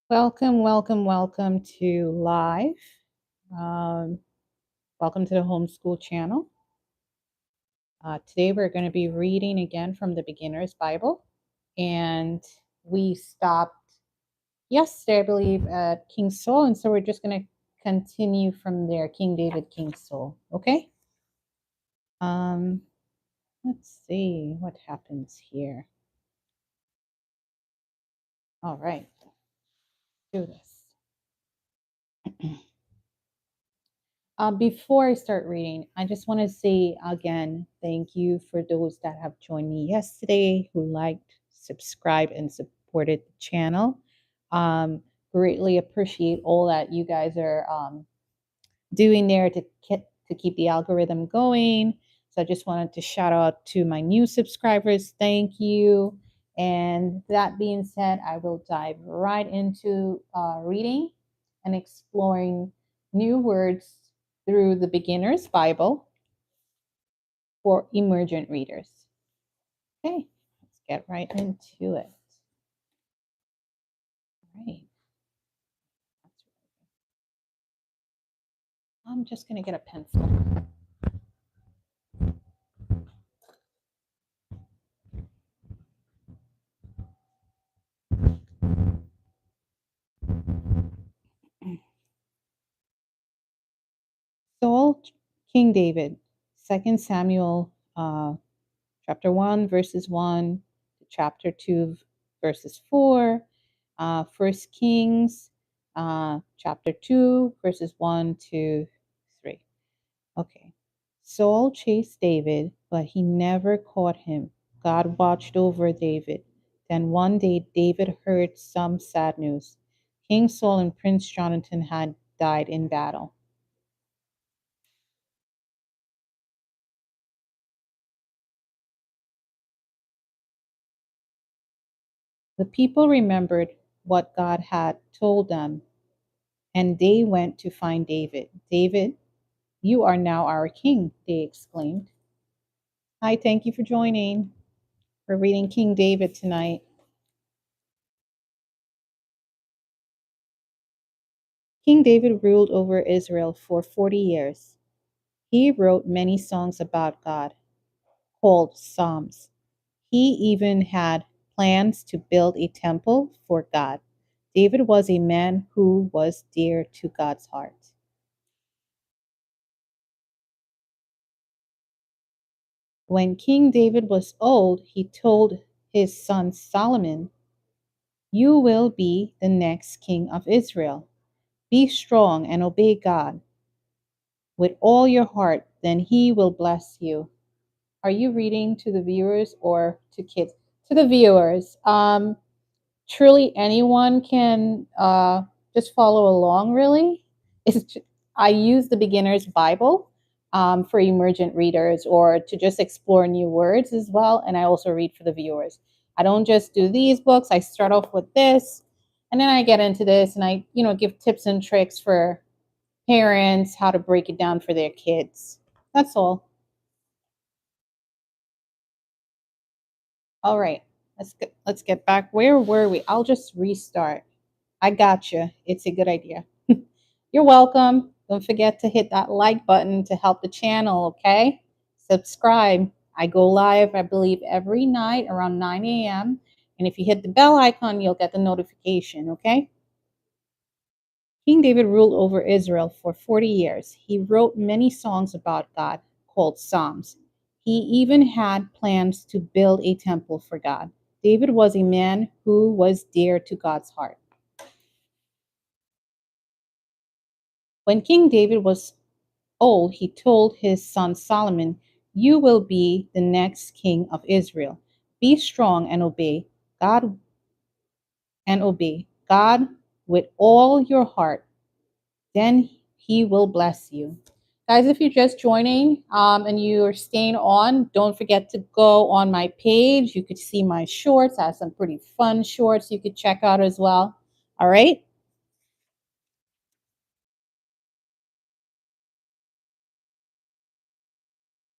Welcome, welcome, welcome to live. Um, Welcome to the Homeschool channel. Today we're going to be reading again from the Beginner's Bible. And we stopped yesterday, I believe, at King Saul. And so we're just going to continue from there, King David, King Saul. Okay? Let's see what happens here. All right. Do this. Before I start reading, I just want to say again, thank you for those that have joined me yesterday, who liked, subscribed, and supported the channel. Greatly appreciate all that you guys are doing there to keep the algorithm going. So I just wanted to shout out to my new subscribers. Thank you. And that being said, I will dive right into reading and exploring new words through the Beginner's Bible for emergent readers. Okay, let's get right into it. All right. I'm just going to get a pencil. Saul, King David, 2 Samuel chapter 1, verses 1 to chapter 2, verses 4, 1 Kings chapter 2, verses 1 to 3. Okay. Saul chased David, but he never caught him. God watched over David. Then one day, David heard some sad news. King Saul and Prince Jonathan had died in battle. The people remembered what God had told them, and they went to find David. David, you are now our king, they exclaimed. Hi, thank you for joining. We're reading King David tonight. King David ruled over Israel for 40 years. He wrote many songs about God, called Psalms. He even had plans to build a temple for God. David was a man who was dear to God's heart. When King David was old, he told his son Solomon, "You will be the next king of Israel. Be strong and obey God with all your heart, then he will bless you." Are you reading to the viewers or to kids? To the viewers. Truly anyone can just follow along, really. I use the Beginner's Bible for emergent readers or to just explore new words as well. And I also read for the viewers. I don't just do these books. I start off with this, and then I get into this, and I, give tips and tricks for parents, how to break it down for their kids. That's all. All right, let's get back. Where were we? I'll just restart. I gotcha. It's a good idea. You're welcome. Don't forget to hit that like button to help the channel, okay? Subscribe. I go live, I believe, every night around 9 a.m. And if you hit the bell icon, you'll get the notification, okay? King David ruled over Israel for 40 years. He wrote many songs about God called Psalms. He even had plans to build a temple for God. David was a man who was dear to God's heart. When King David was old, he told his son Solomon, "You will be the next king of Israel. Be strong and obey God with all your heart. Then he will bless you." Guys, if you're just joining and you're staying on, don't forget to go on my page. You could see my shorts. I have some pretty fun shorts you could check out as well. All right.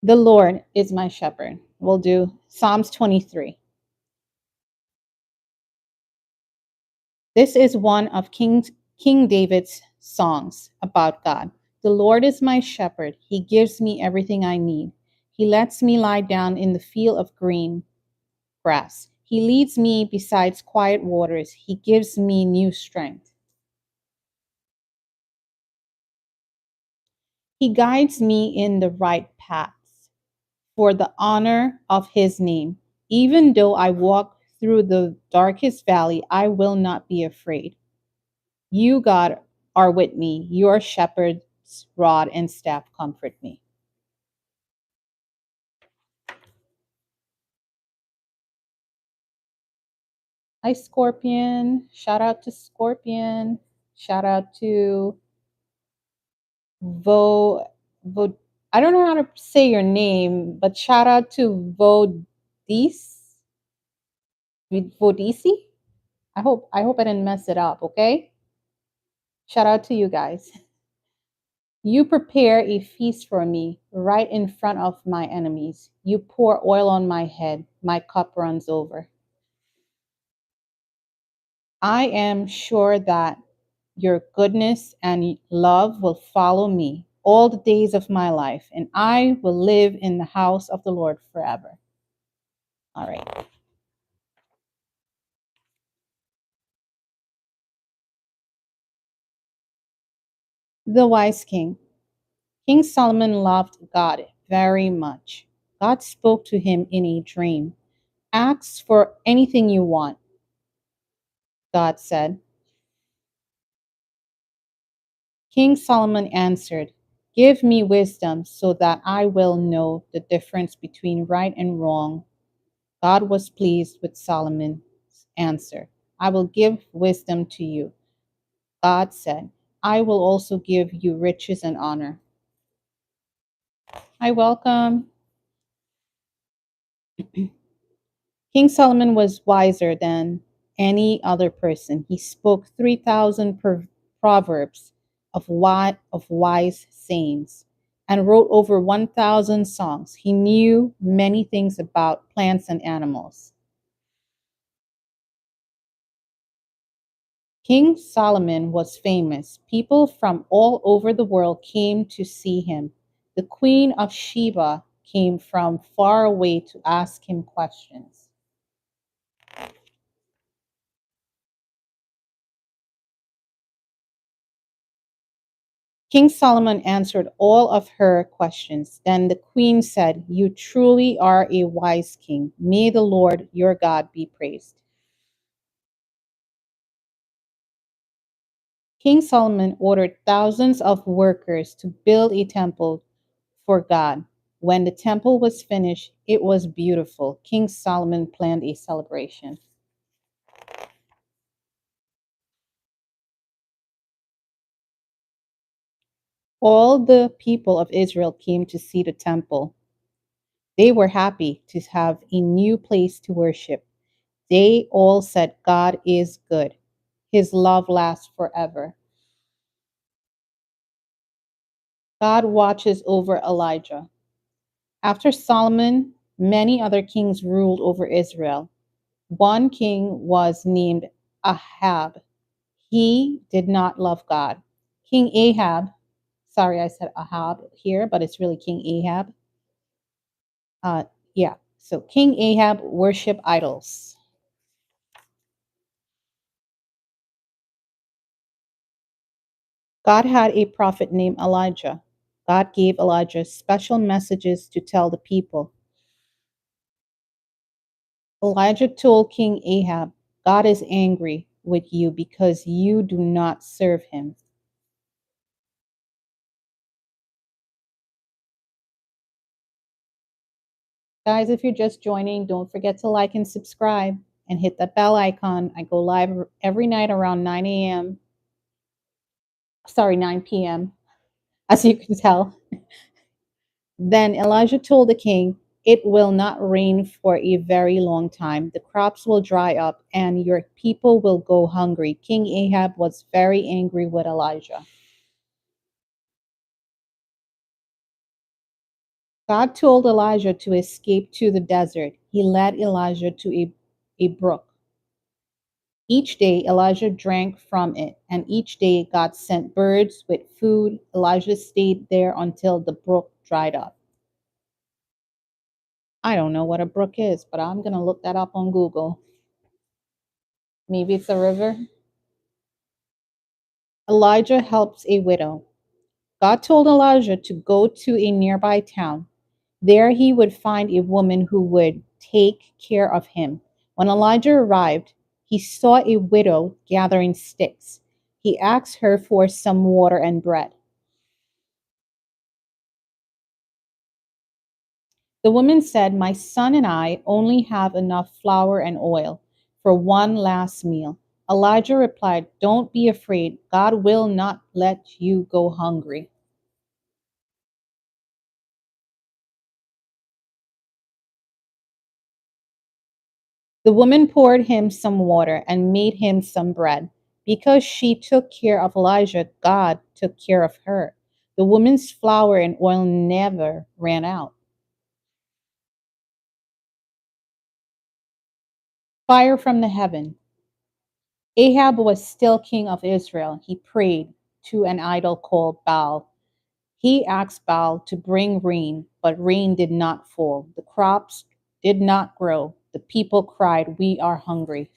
The Lord is my shepherd. We'll do Psalms 23. This is one of King David's songs about God. The Lord is my shepherd. He gives me everything I need. He lets me lie down in the field of green grass. He leads me beside quiet waters. He gives me new strength. He guides me in the right paths for the honor of his name. Even though I walk through the darkest valley, I will not be afraid. You, God, are with me. Your shepherd's rod and staff comfort me. Hi, Scorpion. Shout out to Scorpion. Shout out to Vo. Vo I don't know how to say your name, but shout out to Vodis. Vodisi. I hope I didn't mess it up. Okay. Shout out to you guys. You prepare a feast for me right in front of my enemies. You pour oil on my head. My cup runs over. I am sure that your goodness and love will follow me all the days of my life, and I will live in the house of the Lord forever. All right. The wise king. King Solomon loved God very much. God spoke to him in a dream. Ask for anything you want, God said. King Solomon answered, give me wisdom so that I will know the difference between right and wrong. God was pleased with Solomon's answer. I will give wisdom to you. God said, I will also give you riches and honor. I welcome. King Solomon was wiser than any other person. He spoke 3,000 proverbs of wise sayings and wrote over 1,000 songs. He knew many things about plants and animals. King Solomon was famous. People from all over the world came to see him. The Queen of Sheba came from far away to ask him questions. King Solomon answered all of her questions. Then the queen said, you truly are a wise king. May the Lord your God be praised. King Solomon ordered thousands of workers to build a temple for God. When the temple was finished, it was beautiful. King Solomon planned a celebration. All the people of Israel came to see the temple. They were happy to have a new place to worship. They all said, God is good. His love lasts forever. God watches over Elijah. After Solomon, many other kings ruled over Israel. One king was named Ahab. He did not love God. King Ahab, sorry, I said Ahab here, but it's really King Ahab. Uh, yeah, so King Ahab worshiped idols. God had a prophet named Elijah. God gave Elijah special messages to tell the people. Elijah told King Ahab, God is angry with you because you do not serve him. Guys, if you're just joining, don't forget to like and subscribe and hit that bell icon. I go live every night around 9 a.m. Sorry, 9 p.m., as you can tell. Then Elijah told the king, it will not rain for a very long time. The crops will dry up and your people will go hungry. King Ahab was very angry with Elijah. God told Elijah to escape to the desert. He led Elijah to a brook. Each day Elijah drank from it, and each day God sent birds with food. Elijah stayed there until the brook dried up. I don't know what a brook is, but I'm going to look that up on Google. Maybe it's a river. Elijah helps a widow. God told Elijah to go to a nearby town. There he would find a woman who would take care of him. When Elijah arrived, he saw a widow gathering sticks. He asked her for some water and bread. The woman said, "My son and I only have enough flour and oil for one last meal." Elijah replied, "Don't be afraid. God will not let you go hungry." The woman poured him some water and made him some bread. Because she took care of Elijah, God took care of her. The woman's flour and oil never ran out. Fire from the heaven. Ahab was still king of Israel. He prayed to an idol called Baal. He asked Baal to bring rain, but rain did not fall. The crops did not grow. The people cried, "We are hungry."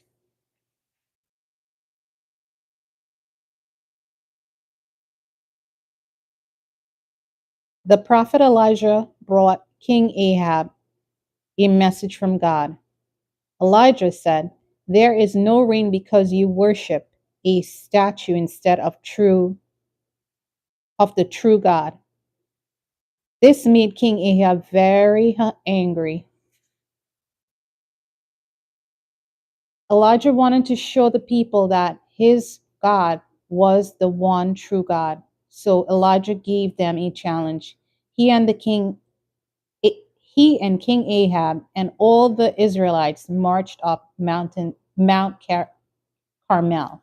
The prophet Elijah brought King Ahab a message from God. Elijah said, "There is no rain because you worship a statue instead of the true God." This made King Ahab very angry. Elijah wanted to show the people that his God was the one true God. So Elijah gave them a challenge. He and the king he and King Ahab and all the Israelites marched up Mount Carmel.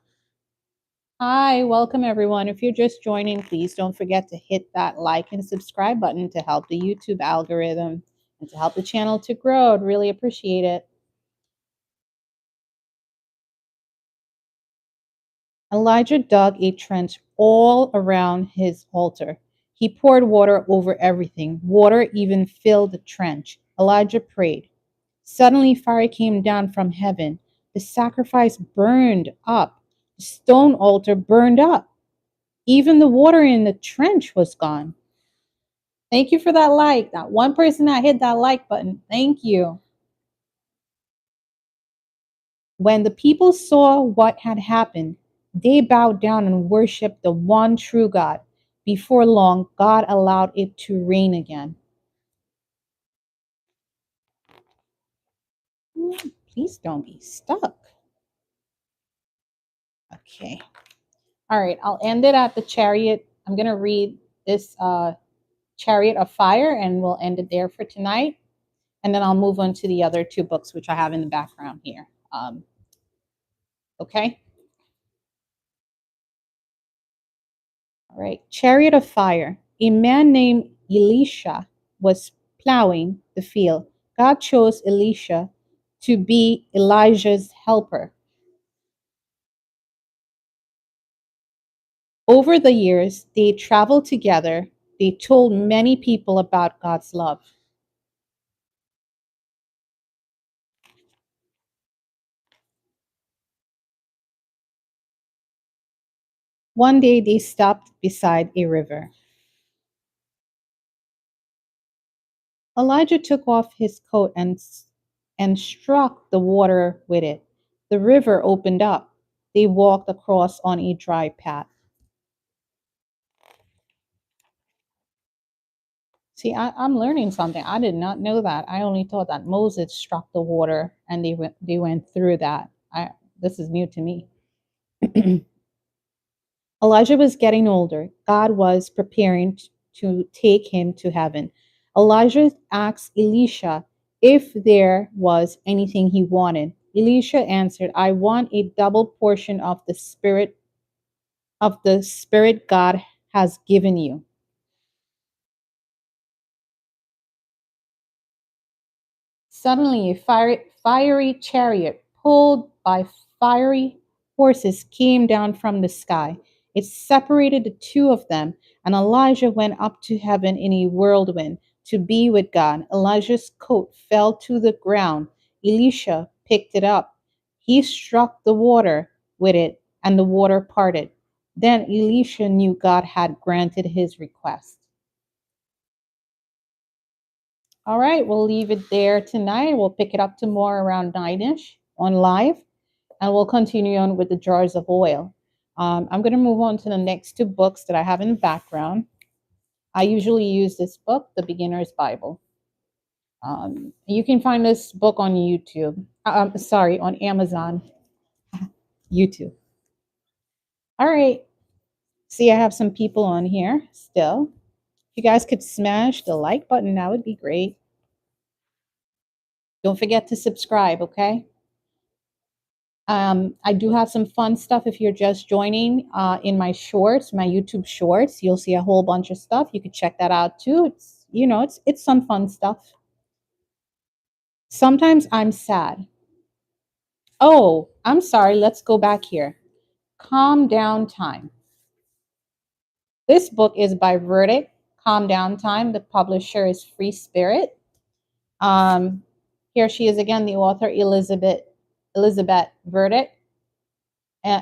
Hi, welcome everyone. If you're just joining, please don't forget to hit that like and subscribe button to help the YouTube algorithm and to help the channel to grow. I'd really appreciate it. Elijah dug a trench all around his altar. He poured water over everything. Water even filled the trench. Elijah prayed. Suddenly, fire came down from heaven. The sacrifice burned up. The stone altar burned up. Even the water in the trench was gone. Thank you for that like. That one person that hit that like button. Thank you. When the people saw what had happened, they bowed down and worshiped the one true God. Before long, God allowed it to rain again. Please don't be stuck. Okay. All right. I'll end it at the chariot. I'm going to read this Chariot of Fire and we'll end it there for tonight. And then I'll move on to the other two books, which I have in the background here. Okay. All right. Chariot of Fire. A man named Elisha was plowing the field. God chose Elisha to be Elijah's helper. Over the years, they traveled together. They told many people about God's love. One day, they stopped beside a river. Elijah took off his coat and struck the water with it. The river opened up. They walked across on a dry path. See, I'm learning something. I did not know that. I only thought that Moses struck the water and they went through that. This is new to me. Elijah was getting older. God was preparing to take him to heaven. Elijah asked Elisha if there was anything he wanted. Elisha answered, "I want a double portion of the spirit God has given you." Suddenly, a fiery chariot pulled by fiery horses came down from the sky. It separated the two of them, and Elijah went up to heaven in a whirlwind to be with God. Elijah's coat fell to the ground. Elisha picked it up. He struck the water with it, and the water parted. Then Elisha knew God had granted his request. All right, we'll leave it there tonight. We'll pick it up tomorrow around 9ish on live, and we'll continue on with the jars of oil. I'm going to move on to the next two books that I have in the background. I usually use this book, The Beginner's Bible. You can find this book on YouTube. On Amazon, YouTube. All right. See, I have some people on here still. If you guys could smash the like button, that would be great. Don't forget to subscribe, okay? I do have some fun stuff if you're just joining in my shorts, my YouTube shorts. You'll see a whole bunch of stuff. You could check that out too. It's some fun stuff. Sometimes I'm sad. Oh, I'm sorry. Let's go back here. Calm Down Time. This book is by Verdict. Calm Down Time. The publisher is Free Spirit. Here she is again, the author Elizabeth Verdict,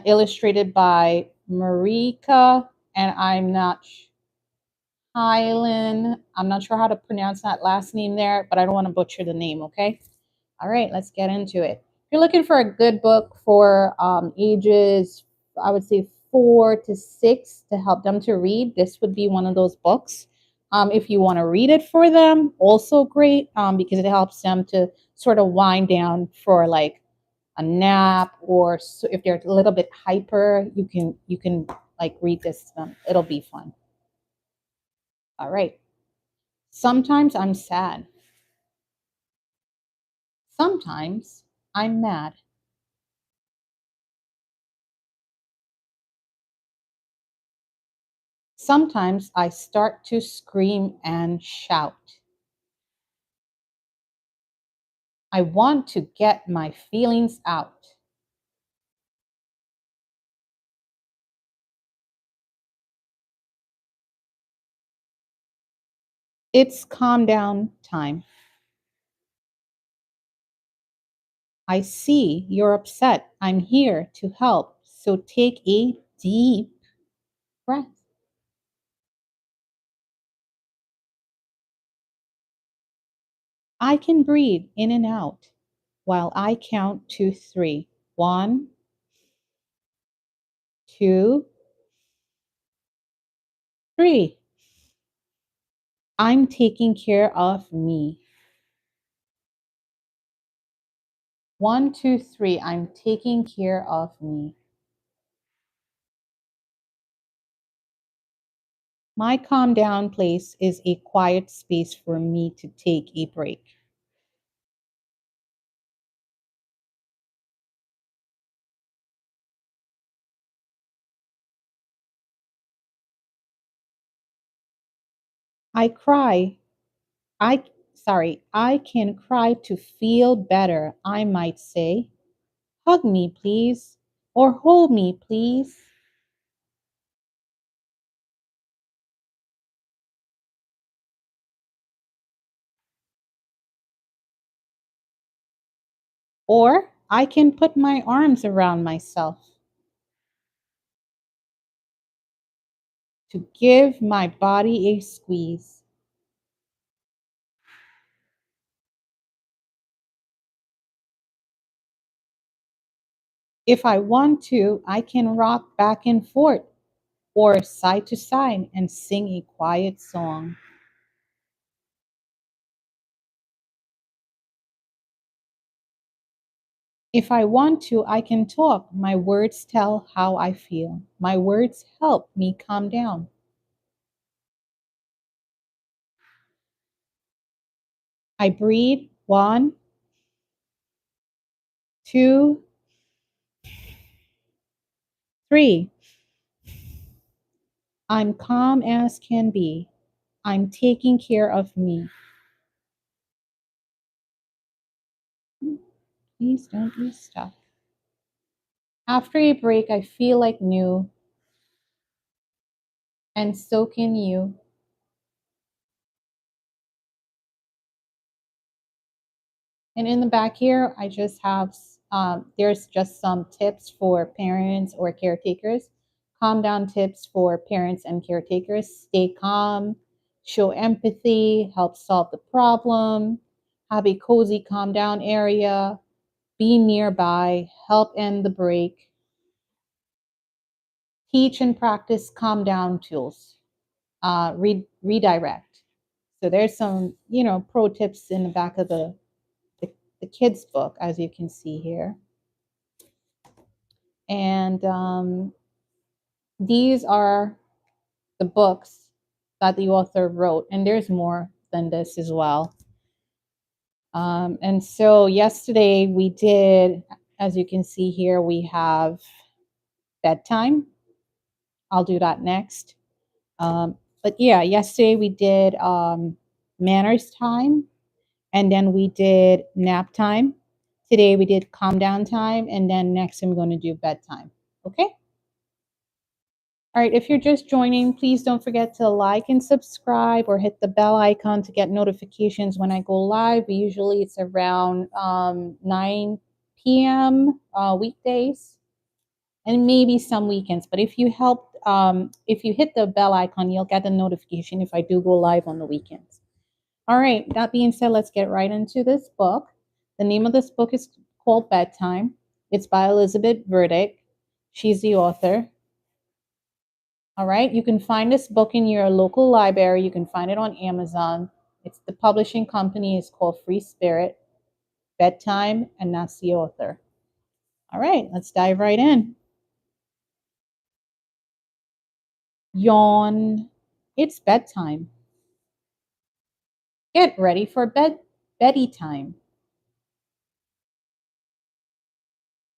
illustrated by Marika, and I'm not Hyland. I'm not sure how to pronounce that last name there, but I don't want to butcher the name, okay? All right, let's get into it. If you're looking for a good book for ages, I would say 4 to 6 to help them to read, this would be one of those books. If you want to read it for them, also great, because it helps them to sort of wind down for like a nap, or if they're a little bit hyper, you can like read this to them. It'll be fun. All right. Sometimes I'm sad. Sometimes I'm mad. Sometimes I start to scream and shout. I want to get my feelings out. It's calm down time. I see you're upset. I'm here to help. So take a deep breath. I can breathe in and out while I count to 3. 1, 2, 3. I'm taking care of me. 1, 2, 3. I'm taking care of me. My calm down place is a quiet space for me to take a break. I cry. I can cry to feel better, I might say. Hug me, please, or hold me, please. Or I can put my arms around myself to give my body a squeeze. If I want to, I can rock back and forth or side to side and sing a quiet song. If I want to, I can talk. My words tell how I feel. My words help me calm down. I breathe. 1, 2, 3. I'm calm as can be. I'm taking care of me. Please don't be stuck. After a break, I feel like new, and so can you. And in the back here, I just have, there's just some tips for parents or caretakers. Calm down tips for parents and caretakers. Stay calm, show empathy, help solve the problem, have a cozy calm down area, be nearby, help end the break, teach and practice calm down tools, redirect. So there's some, pro tips in the back of the, the kids book, as you can see here. And these are the books that the author wrote, and there's more than this as well. And so yesterday we did, as you can see here, we have bedtime. I'll do that next. But yeah, yesterday we did manners time, and then we did nap time. Today we did calm down time, and then next I'm going to do bedtime. Okay? All right, if you're just joining, please don't forget to like and subscribe or hit the bell icon to get notifications when I go live. Usually it's around 9 p.m. Weekdays and maybe some weekends. But if you hit the bell icon, you'll get a notification if I do go live on the weekends. All right, that being said, let's get right into this book. The name of this book is called Bedtime. It's by Elizabeth Verdict. She's the author. All right, you can find this book in your local library. You can find it on Amazon. It's the publishing company is called Free Spirit, Bedtime, and that's the author. All right, let's dive right in. Yawn. It's bedtime. Get ready for beddy time.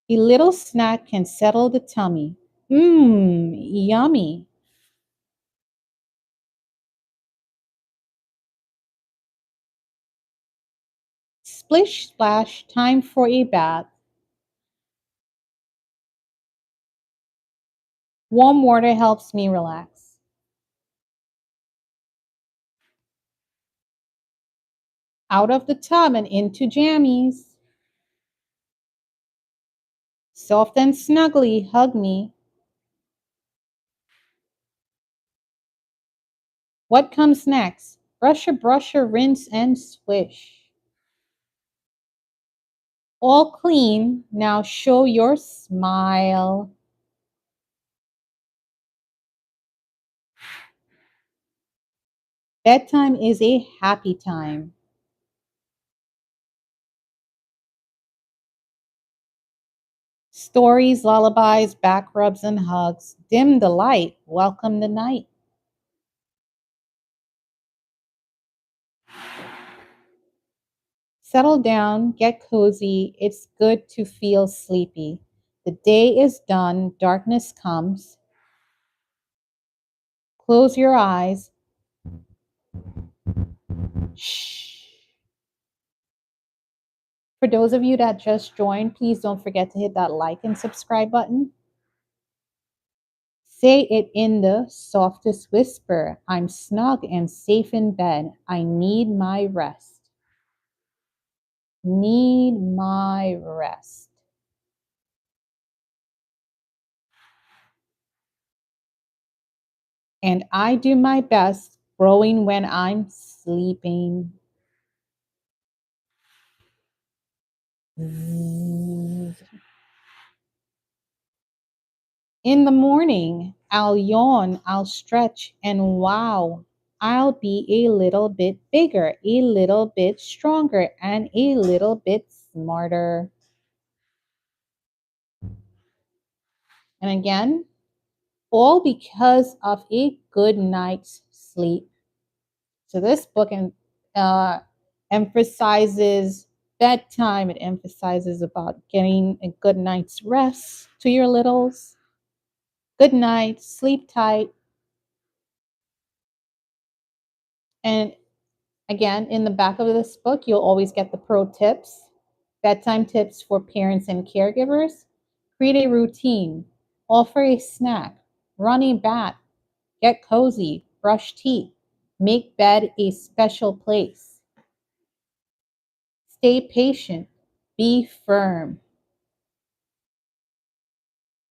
A little snack can settle the tummy. Mmm, yummy. Splish splash, time for a bath. Warm water helps me relax. Out of the tub and into jammies. Soft and snuggly, hug me. What comes next? Brusher, brusher, rinse and swish. All clean, now show your smile. Bedtime is a happy time. Stories, lullabies, back rubs, and hugs. Dim the light, welcome the night. Settle down, get cozy. It's good to feel sleepy. The day is done, darkness comes. Close your eyes. Shh. For those of you that just joined, please don't forget to hit that like and subscribe button. Say it in the softest whisper. I'm snug and safe in bed. I need my rest. Need my rest. And I do my best growing when I'm sleeping. In the morning, I'll yawn, I'll stretch, and wow, I'll be a little bit bigger, a little bit stronger, and a little bit smarter. And again, all because of a good night's sleep. So this book uh, emphasizes bedtime. It emphasizes about getting a good night's rest to your littles. Good night, sleep tight. And again, in the back of this book, you'll always get the pro tips, bedtime tips for parents and caregivers, Create a routine. Offer a snack. Run a bath. Get cozy. Brush teeth. Make bed a special place. Stay patient. Be firm.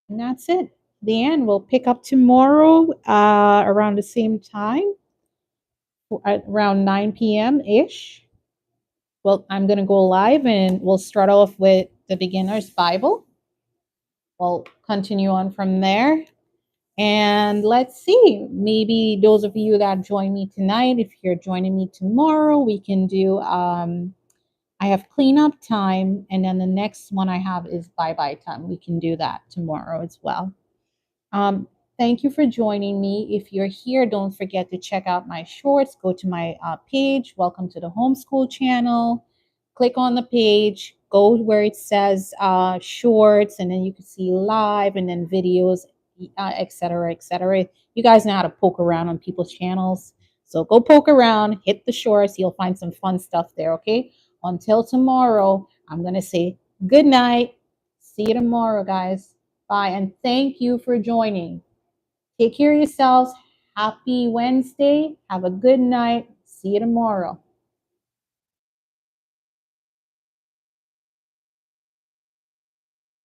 And that's it. Leanne will pick up tomorrow around the same time, around 9 p.m. ish. Well, I'm going to go live and we'll start off with the beginner's Bible. We'll continue on from there. And let's see, maybe those of you that join me tonight, if you're joining me tomorrow, we can do, I have cleanup time. And then the next one I have is bye-bye time. We can do that tomorrow as well. Thank you for joining me. If you're here, don't forget to check out my shorts. Go to my page. Welcome to the Homeschool channel. Click on the page. Go where it says shorts, and then you can see live and then videos, etc., etc. You guys know how to poke around on people's channels. So go poke around, hit the shorts. You'll find some fun stuff there, okay? Until tomorrow, I'm going to say good night. See you tomorrow, guys. Bye, and thank you for joining. Take care of yourselves. Happy Wednesday. Have a good night. See you tomorrow.